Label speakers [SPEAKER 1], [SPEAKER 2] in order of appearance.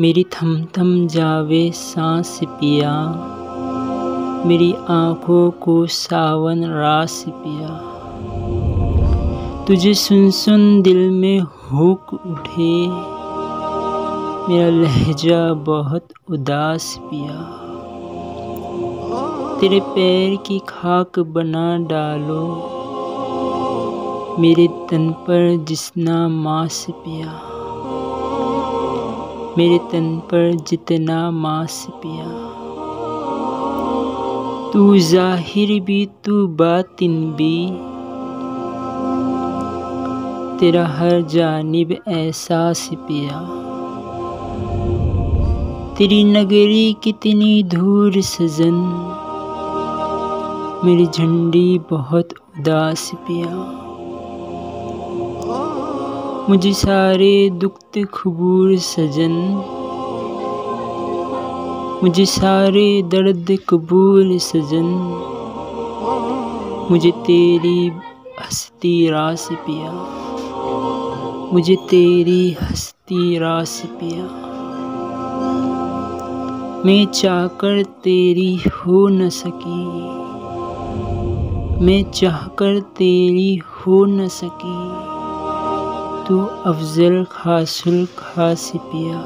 [SPEAKER 1] मेरी थम थम जावे सांस पिया, मेरी आँखों को सावन रास पिया। तुझे सुन सुन दिल में हुक उठे, मेरा लहजा बहुत उदास पिया। तेरे पैर की खाक बना डालो, मेरे तन पर जितना मांस पिया, मेरे तन पर जितना मांस पिया। तू ज़ाहिर भी तू बातिन भी, तेरा हर जानिब एहसास पिया। तेरी नगरी कितनी दूर सजन, मेरी झंडी बहुत उदास पिया। मुझे सारे दुख कबूल सजन, मुझे सारे दर्द कबूल सजन। मुझे तेरी हस्ती रास पिया, मुझे तेरी हस्ती रास पिया। मैं चाहकर तेरी हो न सकी, मैं चाहकर तेरी हो न सकी। तू अफजल खासुल खास पिया।